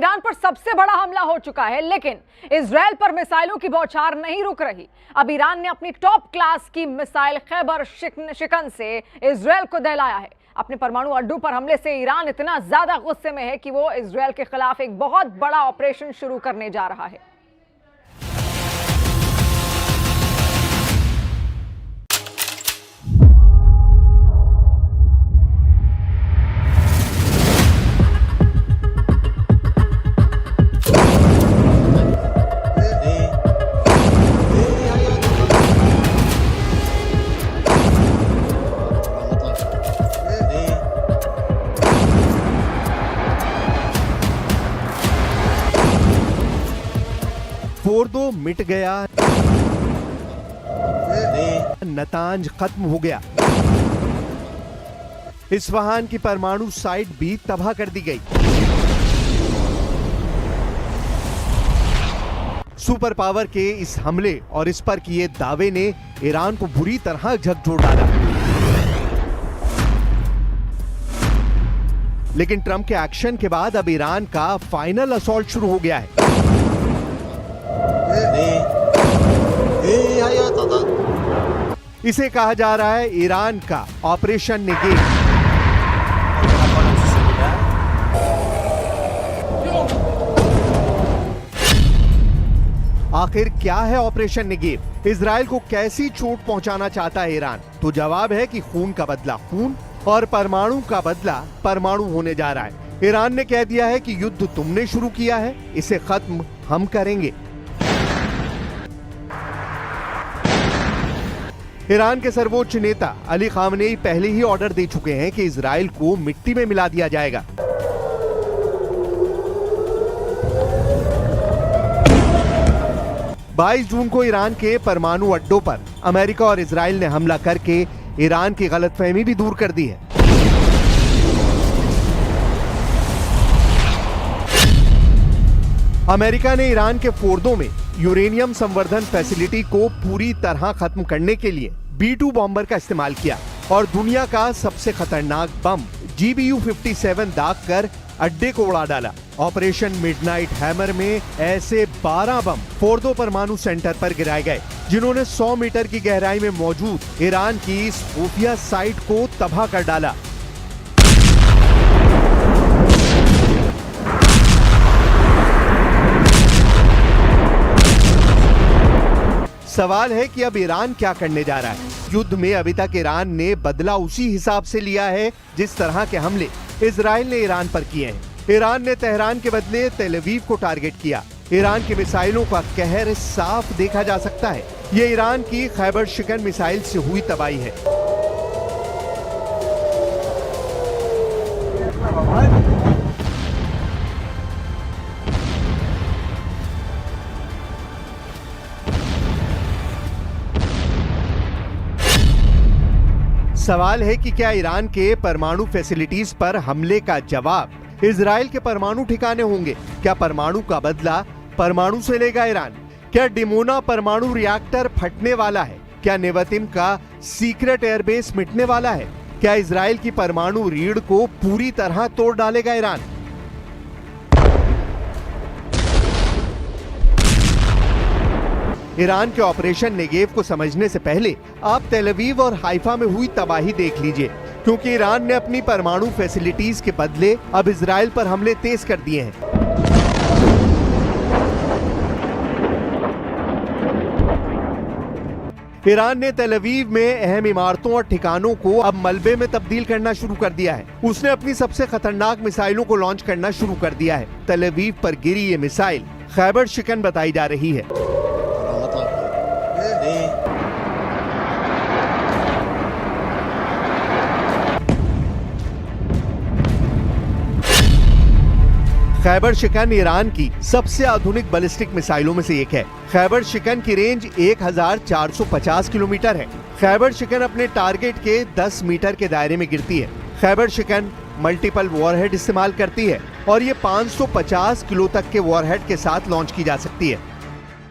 Iran पर सबसे बड़ा हमला हो चुका है, लेकिन इजराइल पर मिसाइलों की बौछार नहीं रुक रही। अब ईरान ने अपनी टॉप क्लास की मिसाइल खैबर शिकन से इजराइल को दहलाया है। अपने परमाणु अड्डों पर हमले से ईरान इतना ज्यादा गुस्से में है कि वो इजराइल के खिलाफ एक बहुत बड़ा ऑपरेशन शुरू करने जा रहा है। फोर्दो मिट गया, नतांज खत्म हो गया, इस्फहान की परमाणु साइट भी तबाह कर दी गई। सुपर पावर के इस हमले और इस पर किए दावे ने ईरान को बुरी तरह झकझोर डाला। लेकिन ट्रंप के एक्शन के बाद अब ईरान का फाइनल असॉल्ट शुरू हो गया है। इसे कहा जा रहा है ईरान का ऑपरेशन नेगेव। आखिर क्या है ऑपरेशन नेगेव? इजराइल को कैसी चोट पहुंचाना चाहता है ईरान? तो जवाब है कि खून का बदला खून और परमाणु का बदला परमाणु होने जा रहा है। ईरान ने कह दिया है कि युद्ध तुमने शुरू किया है, इसे खत्म हम करेंगे। ईरान के सर्वोच्च नेता अली खामनेई पहले ही ऑर्डर दे चुके हैं कि इजराइल को मिट्टी में मिला दिया जाएगा। बाईस जून को ईरान के परमाणु अड्डों पर अमेरिका और इजराइल ने हमला करके ईरान की गलतफहमी भी दूर कर दी है। अमेरिका ने ईरान के फोर्दो में यूरेनियम संवर्धन फैसिलिटी को पूरी तरह खत्म करने के लिए B-2 बॉम्बर का इस्तेमाल किया और दुनिया का सबसे खतरनाक बम GBU-57 दाग कर अड्डे को उड़ा डाला। ऑपरेशन मिडनाइट हैमर में ऐसे 12 बम फोर्दो परमाणु सेंटर पर गिराए गए, जिन्होंने 100 मीटर की गहराई में मौजूद ईरान की इस खुफिया साइट को तबाह कर डाला। सवाल है कि अब ईरान क्या करने जा रहा है। युद्ध में अभी तक ईरान ने बदला उसी हिसाब से लिया है जिस तरह के हमले इजराइल ने ईरान पर किए हैं। ईरान ने तेहरान के बदले तेल अवीव को टारगेट किया। ईरान की मिसाइलों का कहर साफ देखा जा सकता है। ये ईरान की खैबर शिकन मिसाइल से हुई तबाही है। सवाल है कि क्या ईरान के परमाणु फैसिलिटीज पर हमले का जवाब इजराइल के परमाणु ठिकाने होंगे? क्या परमाणु का बदला परमाणु से लेगा ईरान? क्या डिमोना परमाणु रिएक्टर फटने वाला है? क्या नेवतिम का सीक्रेट एयरबेस मिटने वाला है? क्या इजराइल की परमाणु रीढ़ को पूरी तरह तोड़ डालेगा ईरान? ईरान के ऑपरेशन नेगेव को समझने से पहले आप तेल अवीव और हाइफा में हुई तबाही देख लीजिए, क्योंकि ईरान ने अपनी परमाणु फैसिलिटीज के बदले अब इजराइल पर हमले तेज कर दिए हैं। ईरान ने तेल अवीव में अहम इमारतों और ठिकानों को अब मलबे में तब्दील करना शुरू कर दिया है। उसने अपनी सबसे खतरनाक मिसाइलों को लॉन्च करना शुरू कर दिया है। तेल अवीव पर गिरी ये मिसाइल खैबर शिकन बताई जा रही है। खैबर शिकन ईरान की सबसे आधुनिक बैलिस्टिक मिसाइलों में से एक है। खैबर शिकन की रेंज 1450 किलोमीटर है। खैबर शिकन अपने टारगेट के 10 मीटर के दायरे में गिरती है। खैबर शिकन मल्टीपल वॉरहेड इस्तेमाल करती है और ये 550 किलो तक के वॉरहेड के साथ लॉन्च की जा सकती है।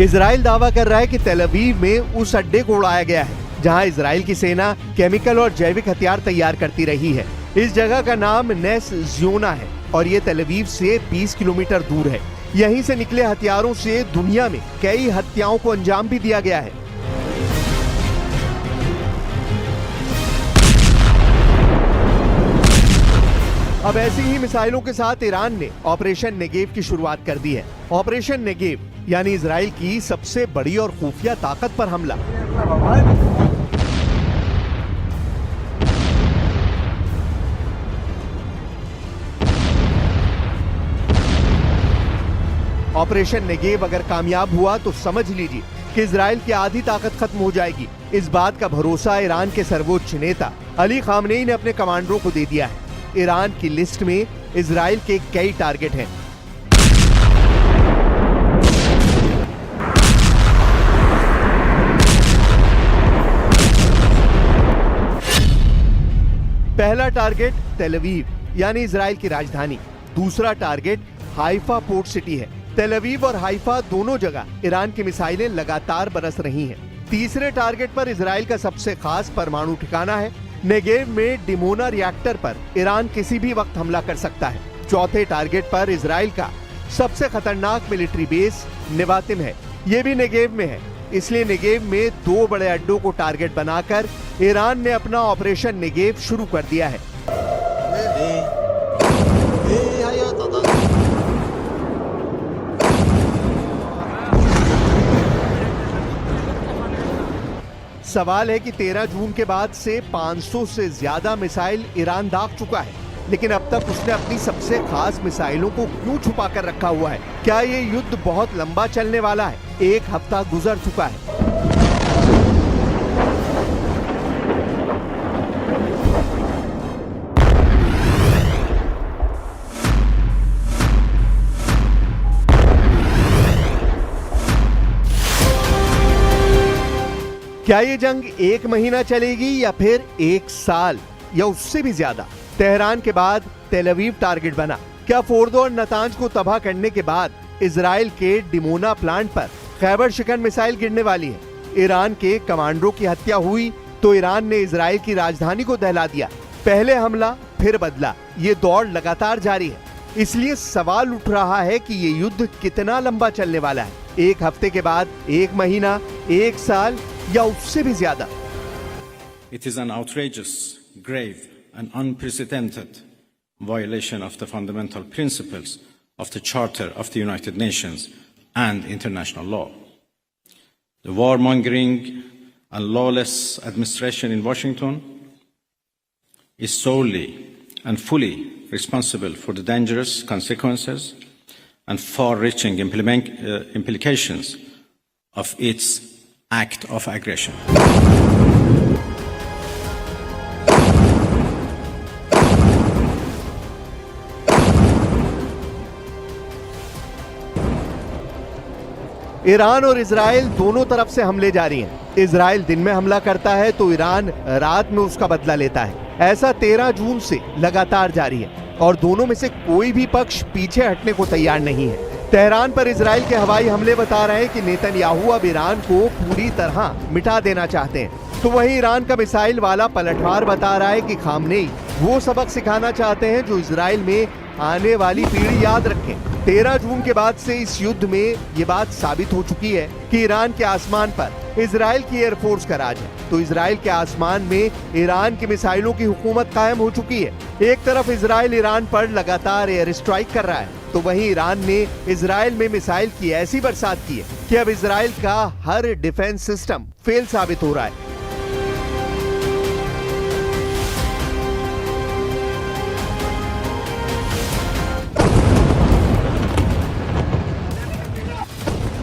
इजराइल दावा कर रहा है कि तेल अवीव में उस अड्डे को उड़ाया गया है जहां इजराइल की सेना केमिकल और जैविक हथियार तैयार करती रही है। इस जगह का नाम नेस ज़ियोना है और ये तेल अवीव से 20 किलोमीटर दूर है। यहीं से निकले हथियारों से दुनिया में कई हत्याओं को अंजाम भी दिया गया है। अब ऐसी ही मिसाइलों के साथ ईरान ने ऑपरेशन नेगेव की शुरुआत कर दी है। ऑपरेशन नेगेव यानी इजराइल की सबसे बड़ी और खुफिया ताकत पर हमला। ऑपरेशन नेगेव अगर कामयाब हुआ तो समझ लीजिए कि इजराइल की आधी ताकत खत्म हो जाएगी। इस बात का भरोसा ईरान के सर्वोच्च नेता अली खामनेई ने अपने कमांडरों को दे दिया है। ईरान की लिस्ट में इजराइल के कई टारगेट हैं। पहला टारगेट तेल अवीव यानी इजराइल की राजधानी। दूसरा टारगेट हाइफा पोर्ट सिटी है। तेल अवीव और हाइफा दोनों जगह ईरान की मिसाइलें लगातार बरस रही हैं। तीसरे टारगेट पर इजराइल का सबसे खास परमाणु ठिकाना है। नेगेव में डिमोना रिएक्टर पर ईरान किसी भी वक्त हमला कर सकता है। चौथे टारगेट पर इजराइल का सबसे खतरनाक मिलिट्री बेस नेवातिम है। ये भी नेगेव में है। इसलिए नेगेव में 2 बड़े अड्डों को टारगेट बनाकर ईरान ने अपना ऑपरेशन नेगेव शुरू कर दिया है। सवाल है कि 13 जून के बाद से 500 से ज्यादा मिसाइल ईरान दाग चुका है, लेकिन अब तक उसने अपनी सबसे खास मिसाइलों को क्यों छुपा कर रखा हुआ है? क्या ये युद्ध बहुत लंबा चलने वाला है? 1 हफ्ता गुजर चुका है। क्या ये जंग 1 महीना चलेगी या फिर 1 साल या उससे भी ज्यादा? तेहरान के बाद तेल अवीव टारगेट बना। क्या फोर्दो और नतांज को तबाह करने के बाद इजराइल के डिमोना प्लांट पर खैबर शिकन मिसाइल गिरने वाली है? ईरान के कमांडरों की हत्या हुई तो ईरान ने इजराइल की राजधानी को दहला दिया। पहले हमला फिर बदला, ये दौड़ लगातार जारी है। इसलिए सवाल उठ रहा है कि ये युद्ध कितना लंबा चलने वाला है? 1 हफ्ते के बाद 1 महीना, 1 साल या उससे भी ज्यादा? It is an outrageous, grave and unprecedented violation of the fundamental principles of the Charter of the United Nations and international law. The warmongering and lawless administration in Washington is solely and fully responsible for the dangerous consequences and far-reaching implications of its act of aggression. Iran और Israel दोनों तरफ से हमले जारी हैं। Israel दिन में हमला करता है तो ईरान रात में उसका बदला लेता है। ऐसा 13 जून से लगातार जारी है और दोनों में से कोई भी पक्ष पीछे हटने को तैयार नहीं है। तेहरान पर इजराइल के हवाई हमले बता रहे हैं कि नेतन्याहू अब ईरान को पूरी तरह मिटा देना चाहते हैं, तो वहीं ईरान का मिसाइल वाला पलटवार बता रहा है कि खामनेई वो सबक सिखाना चाहते हैं जो इजराइल में आने वाली पीढ़ी याद रखे। 13 जून के बाद से इस युद्ध में ये बात साबित हो चुकी है कि ईरान के आसमान पर इजराइल की एयरफोर्स का राज है, तो इजराइल के आसमान में ईरान की मिसाइलों की हुकूमत कायम हो चुकी है। एक तरफ इजराइल ईरान पर लगातार एयर स्ट्राइक कर रहा है, तो वहीं ईरान ने इजराइल में मिसाइल की ऐसी बरसात की है कि अब इजराइल का हर डिफेंस सिस्टम फेल साबित हो रहा है।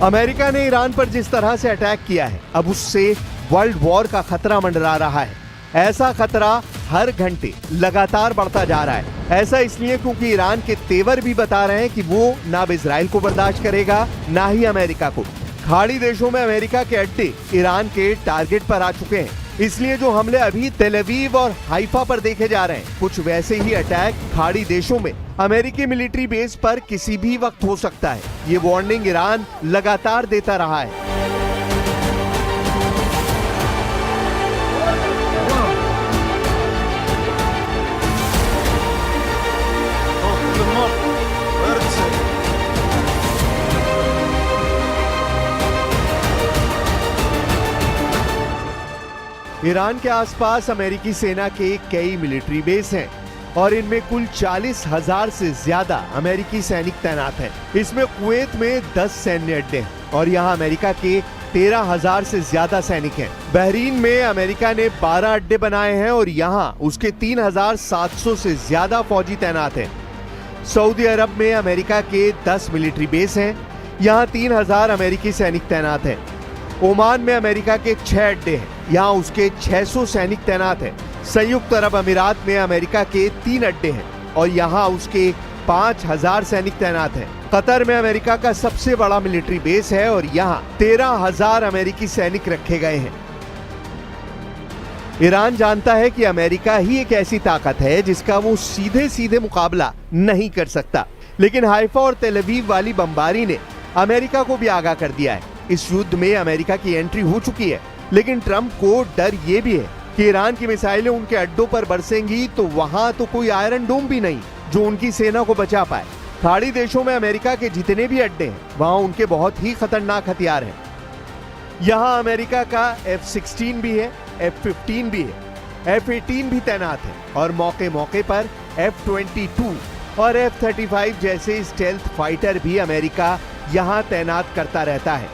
अमेरिका ने ईरान पर जिस तरह से अटैक किया है, अब उससे वर्ल्ड वॉर का खतरा मंडरा रहा है। ऐसा खतरा हर घंटे लगातार बढ़ता जा रहा है। ऐसा इसलिए क्योंकि ईरान के तेवर भी बता रहे हैं कि वो ना इजराइल को बर्दाश्त करेगा ना ही अमेरिका को। खाड़ी देशों में अमेरिका के अड्डे ईरान के टारगेट पर आ चुके हैं, इसलिए जो हमले अभी तेल अवीव और हाइफा पर देखे जा रहे हैं, कुछ वैसे ही अटैक खाड़ी देशों में अमेरिकी मिलिट्री बेस पर किसी भी वक्त हो सकता है। ये वार्निंग ईरान लगातार देता रहा है। ईरान के आसपास अमेरिकी सेना के कई मिलिट्री बेस हैं और इनमें कुल 40,000 से ज्यादा अमेरिकी सैनिक तैनात हैं। इसमें कुवैत में 10 सैन्य अड्डे हैं और यहाँ अमेरिका के 13,000 से ज्यादा सैनिक हैं। बहरीन में अमेरिका ने 12 अड्डे बनाए हैं और यहाँ उसके 3,700 से ज्यादा फौजी तैनात हैं। सऊदी अरब में अमेरिका के 10 मिलिट्री बेस हैं, यहाँ 3,000 अमेरिकी सैनिक तैनात हैं। ओमान में अमेरिका के 6 अड्डे हैं, यहाँ उसके 600 सैनिक तैनात हैं। संयुक्त अरब अमीरात में अमेरिका के 3 अड्डे हैं और यहाँ उसके 5,000 सैनिक तैनात हैं। कतर में अमेरिका का सबसे बड़ा मिलिट्री बेस है और यहाँ 13,000 अमेरिकी सैनिक रखे गए हैं। ईरान जानता है कि अमेरिका ही एक ऐसी ताकत है जिसका वो सीधे सीधे मुकाबला नहीं कर सकता, लेकिन हाइफा और तेल अवीव वाली बमबारी ने अमेरिका को भी आगाह कर दिया है। इस युद्ध में अमेरिका की एंट्री हो चुकी है, लेकिन ट्रंप को डर ये भी है कि ईरान की मिसाइलें उनके अड्डों पर बरसेंगी तो वहां तो कोई आयरन डोम भी नहीं जो उनकी सेना को बचा पाए। खाड़ी देशों में अमेरिका के जितने भी अड्डे हैं वहां उनके बहुत ही खतरनाक हथियार हैं। यहाँ अमेरिका का F-16 भी है, F-15 भी है, F-18 भी तैनात है और मौके मौके पर F-22 और F-35 जैसे स्टेल्थ फाइटर भी अमेरिका यहाँ तैनात करता रहता है।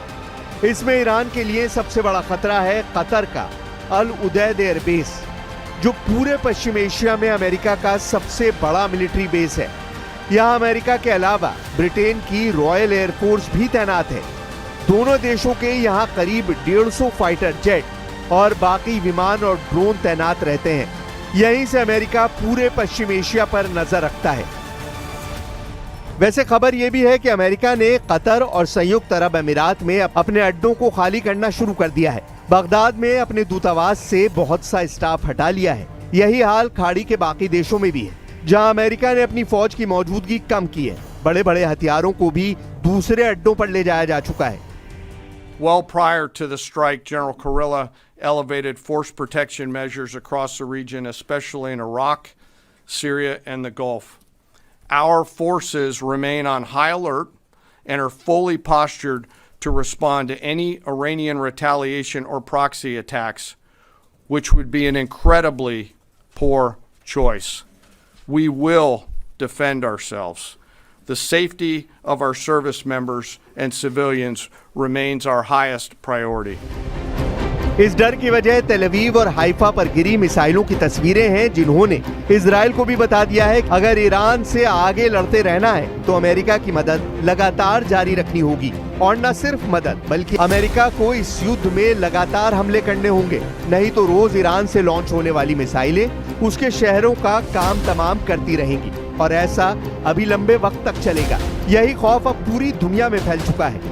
इसमें ईरान के लिए सबसे बड़ा खतरा है कतर का अल उदैद एयरबेस, जो पूरे पश्चिम एशिया में अमेरिका का सबसे बड़ा मिलिट्री बेस है। यहाँ अमेरिका के अलावा ब्रिटेन की रॉयल एयरफोर्स भी तैनात है। दोनों देशों के यहाँ करीब 150 फाइटर जेट और बाकी विमान और ड्रोन तैनात रहते हैं। यहीं से अमेरिका पूरे पश्चिम एशिया पर नजर रखता है। वैसे खबर यह भी है कि अमेरिका ने कतर और संयुक्त अरब अमीरात में अपने अड्डों को खाली करना शुरू कर दिया है। बगदाद में अपने दूतावास से बहुत सा स्टाफ हटा लिया है। यही हाल खाड़ी के बाकी देशों में भी है, जहां अमेरिका ने अपनी फौज की मौजूदगी कम की है। बड़े बड़े हथियारों को भी दूसरे अड्डों पर ले जाया जा चुका है। Well prior to the strike, General Kurilla elevated force protection measures across the region, especially in Iraq, Syria, and the Gulf. Our forces remain on high alert and are fully postured to respond to any Iranian retaliation or proxy attacks, which would be an incredibly poor choice. We will defend ourselves. The safety of our service members and civilians remains our highest priority. इस डर की वजह तेल अवीव और Haifa पर गिरी मिसाइलों की तस्वीरें हैं, जिन्होंने इजराइल को भी बता दिया है कि अगर ईरान से आगे लड़ते रहना है तो अमेरिका की मदद लगातार जारी रखनी होगी। और न सिर्फ मदद, बल्कि अमेरिका को इस युद्ध में लगातार हमले करने होंगे, नहीं तो रोज ईरान से लॉन्च होने वाली मिसाइलें उसके शहरों का काम तमाम करती रहेंगी और ऐसा अभी लंबे वक्त तक चलेगा। यही खौफ अब पूरी दुनिया में फैल चुका है।